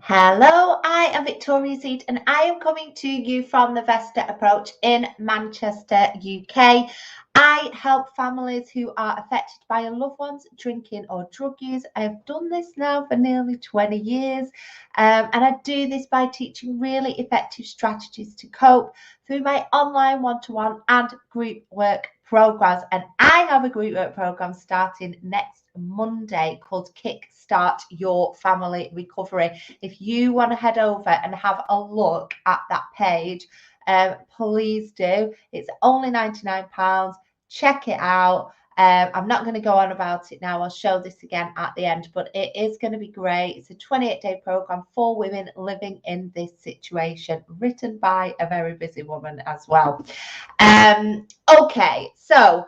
Hello, I am Victoria Seed and I am coming to you from the Vesta Approach in Manchester, UK. I help families who are affected by a loved one's drinking or drug use. I have done this now for nearly 20 years and I do this by teaching really effective strategies to cope through my online one-to-one and group work programs. And I have a group work program starting next Monday called Kickstart Your Family Recovery. If you want to head over and have a look at that page, please do. It's only £99. Check it out. I'm not going to go on about it now. I'll show this again at the end, but it is going to be great. It's a 28-day program for women living in this situation, written by a very busy woman as well. Okay, so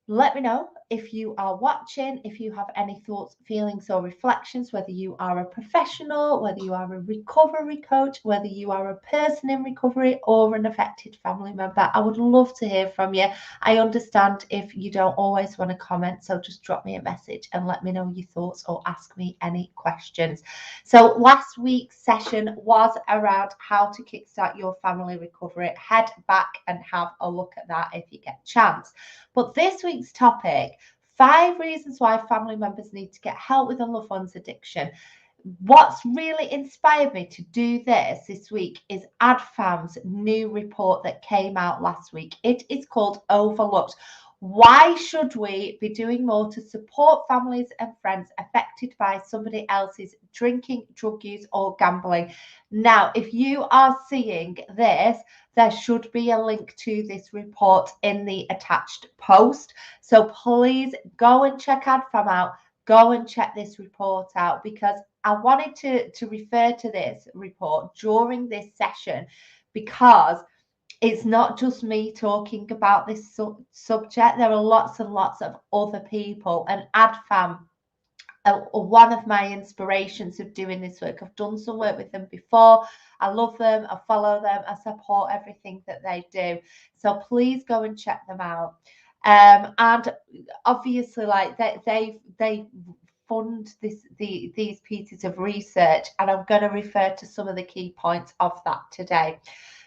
let me know if you are watching, if you have any thoughts, feelings, or reflections, whether you are a professional, whether you are a recovery coach, whether you are a person in recovery or an affected family member. I would love to hear from you. I understand if you don't always want to comment, so just drop me a message and let me know your thoughts or ask me any questions. So last week's session was around how to kickstart your family recovery. Head back and have a look at that if you get a chance. But this week's topic, 5 reasons why family members need to get help with a loved one's addiction. What's really inspired me to do this week is ADFAM's new report that came out last week. It is called Overlooked. Why should we be doing more to support families and friends affected by somebody else's drinking, drug use, or gambling? Now, if you are seeing this, there should be a link to this report in the attached post. So please go and check ADFAM out. Go and check this report out, because I wanted to refer to this report during this session because it's not just me talking about this subject. There are lots and lots of other people, and ADFAM are one of my inspirations of doing this work. I've done some work with them before. I love them. I follow them. I support everything that they do. So please go and check them out. And obviously, like they fund these pieces of research, and I'm going to refer to some of the key points of that today.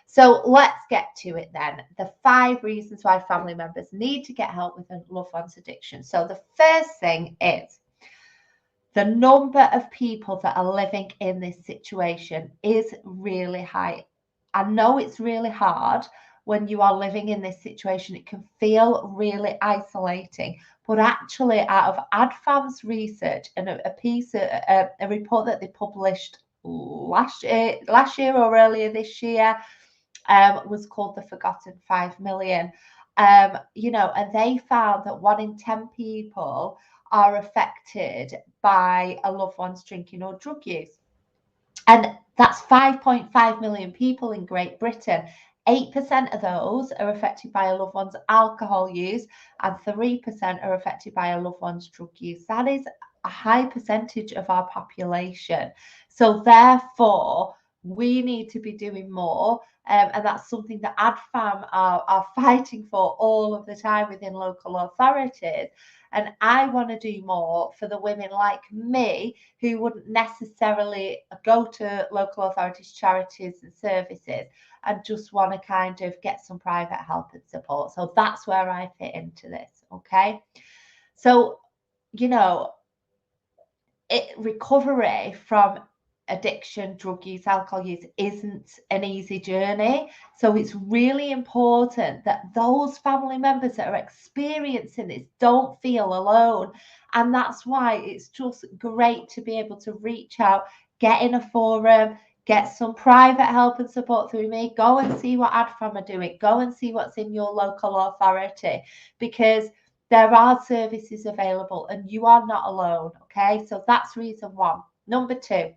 So let's get to it then. The 5 reasons why family members need to get help with a loved one's addiction. So the first thing is the number of people that are living in this situation is really high. I know it's really hard when you are living in this situation. It can feel really isolating, but actually, out of ADFAM's research and a report that they published last year or earlier this year, was called the Forgotten 5 Million. And they found that 1 in 10 people are affected by a loved one's drinking or drug use. And that's 5.5 million people in Great Britain. 8% of those are affected by a loved one's alcohol use, and 3% are affected by a loved one's drug use. That is a high percentage of our population. So therefore, we need to be doing more. And that's something that ADFAM are fighting for all of the time within local authorities. And I want to do more for the women like me who wouldn't necessarily go to local authorities, charities and services, and just want to kind of get some private help and support. So that's where I fit into this, okay? So, recovery from addiction, drug use, alcohol use isn't an easy journey. So it's really important that those family members that are experiencing this don't feel alone. And that's why it's just great to be able to reach out, get in a forum, get some private help and support through me. Go and see what ADFAM are doing. Go and see what's in your local authority, because there are services available and you are not alone. Okay, so that's reason 1. Number 2,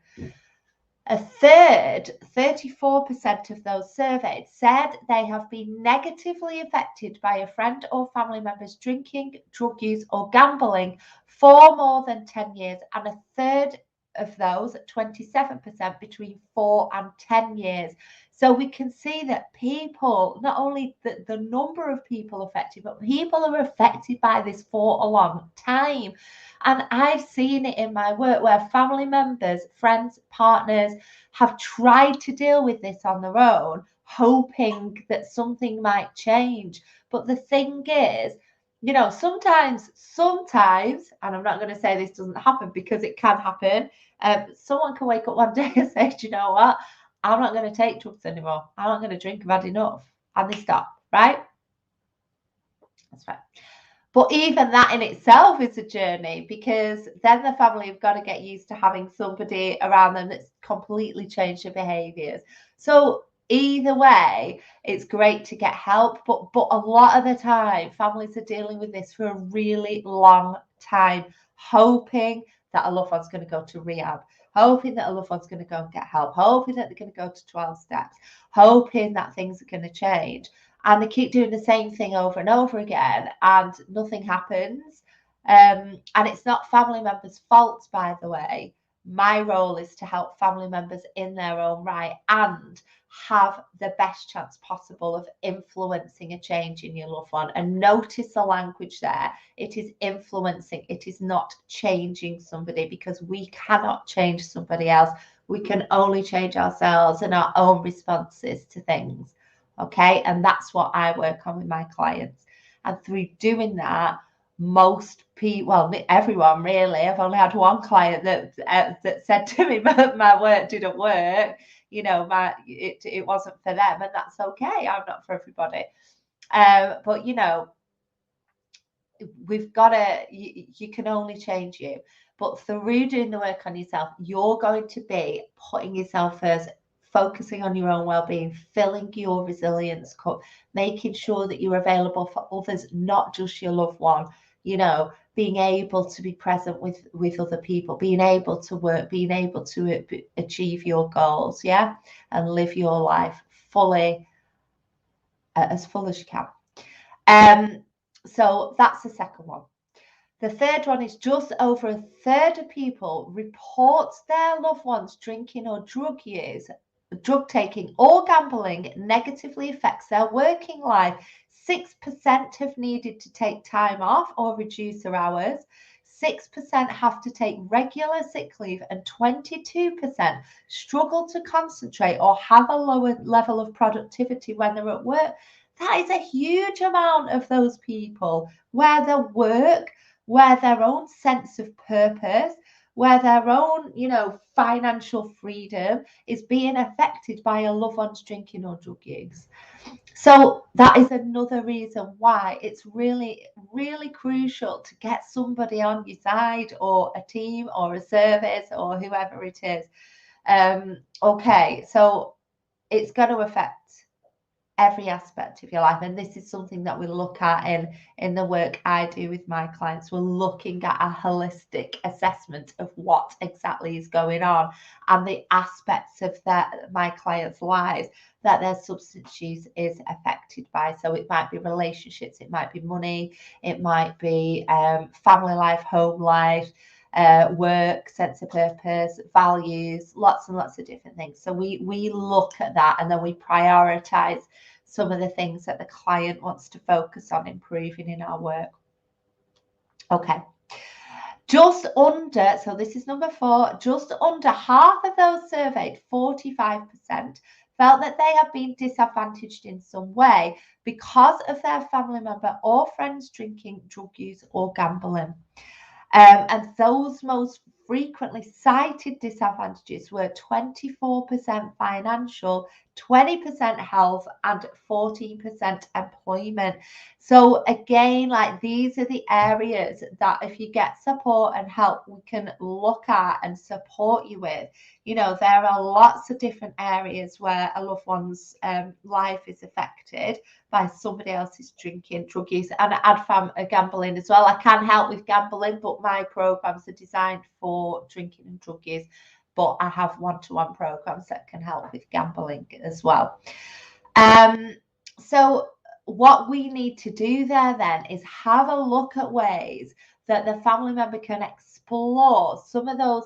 a third, 34% of those surveyed said they have been negatively affected by a friend or family member's drinking, drug use, or gambling for more than 10 years, and a third of those, 27%, between 4 and 10 years. So we can see that people, not only the number of people affected, but people are affected by this for a long time. And I've seen it in my work where family members, friends, partners have tried to deal with this on their own, hoping that something might change. But the thing is, you know, sometimes, and I'm not going to say this doesn't happen because it can happen. Someone can wake up one day and say, do you know what? I'm not going to take drugs anymore. I'm not going to drink. I've had enough. And they stop, right? That's right. But even that in itself is a journey, because then the family have got to get used to having somebody around them that's completely changed their behaviours. So either way, it's great to get help, but a lot of the time, families are dealing with this for a really long time, hoping that a loved one's going to go to rehab, hoping that a loved one's going to go and get help, hoping that they're going to go to 12 steps, hoping that things are going to change. And they keep doing the same thing over and over again, and nothing happens. And it's not family members' fault, by the way. My role is to help family members in their own right and have the best chance possible of influencing a change in your loved one. And notice the language there. It is influencing. It is not changing somebody, because we cannot change somebody else. We can only change ourselves and our own responses to things. Okay, and that's what I work on with my clients. And through doing that, most people, well, everyone really, I've only had one client that said to me my work didn't work. You know, it wasn't for them, and that's okay. I'm not for everybody. But you know, we've got to, you can only change you. But through doing the work on yourself, you're going to be putting yourself first, focusing on your own well-being, filling your resilience cup, making sure that you're available for others, not just your loved one. You know, being able to be present with other people, being able to work, being able to achieve your goals, yeah, and live your life fully, as full as you can. So that's the second one. The third one is just over a third of people report their loved ones drinking or drug use, drug taking or gambling negatively affects their working life. 6% have needed to take time off or reduce their hours. 6% have to take regular sick leave, and 22% struggle to concentrate or have a lower level of productivity when they're at work. That is a huge amount of those people where their work, where their own sense of purpose, where their own, you know, financial freedom is being affected by a loved one's drinking or drug use. So that is another reason why it's really, really crucial to get somebody on your side, or a team or a service or whoever it is. Okay, so it's going to affect every aspect of your life, and this is something that we look at in the work I do with my clients. We're looking at a holistic assessment of what exactly is going on and the aspects of my clients' lives that their substance use is affected by. So it might be relationships, it might be money, it might be family life, home life, work, sense of purpose, values, lots and lots of different things. So we look at that, and then we prioritize some of the things that the client wants to focus on improving in our work. Okay. Just under, so this is number 4, just under half of those surveyed, 45%, felt that they have been disadvantaged in some way because of their family member or friends drinking, drug use, or gambling. And those most frequently cited disadvantages were 24% financial, 20% health, and 14% employment. So again, like, these are the areas that if you get support and help, we can look at and support you with. You know, there are lots of different areas where a loved one's life is affected by somebody else's drinking, drug use, and ADFAM gambling as well. I can help with gambling, but my programs are designed for drinking and drug use. But I have one-to-one programs that can help with gambling as well. So what we need to do there then is have a look at ways that the family member can express explore some of those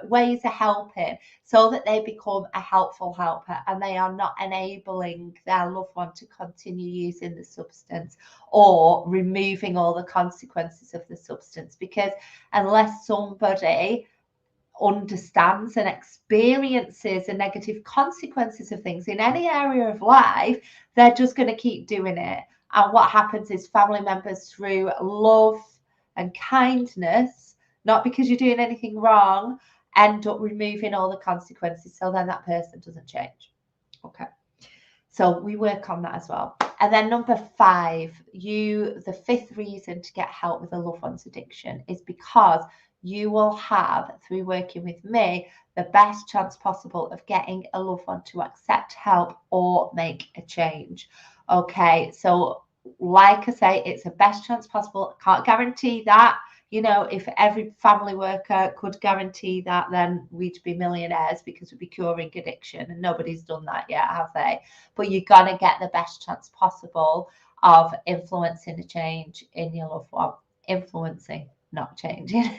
ways of helping so that they become a helpful helper and they are not enabling their loved one to continue using the substance or removing all the consequences of the substance. Because unless somebody understands and experiences the negative consequences of things in any area of life, they're just going to keep doing it. And what happens is family members, through love and kindness, not because you're doing anything wrong, end up removing all the consequences, so then that person doesn't change. Okay, so we work on that as well. And then number 5, the 5th reason to get help with a loved one's addiction is because you will have, through working with me, the best chance possible of getting a loved one to accept help or make a change. Okay, so like I say, it's the best chance possible. I can't guarantee that. You know, if every family worker could guarantee that, then we'd be millionaires because we'd be curing addiction, and nobody's done that yet, have they? But you're going to get the best chance possible of influencing a change in your loved one. Influencing, not changing.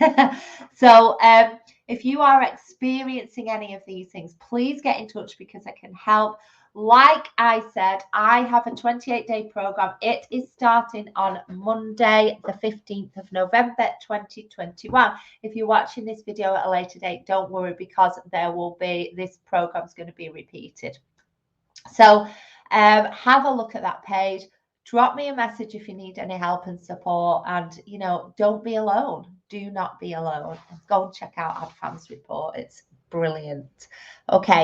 So if you are experiencing any of these things, please get in touch because I can help. Like I said, I have a 28-day program. It is starting on Monday, the 15th of November, 2021. If you're watching this video at a later date, don't worry, because this program is going to be repeated. So have a look at that page. Drop me a message if you need any help and support. And, you know, don't be alone. Do not be alone. Go and check out ADFAM's report. It's brilliant. Okay.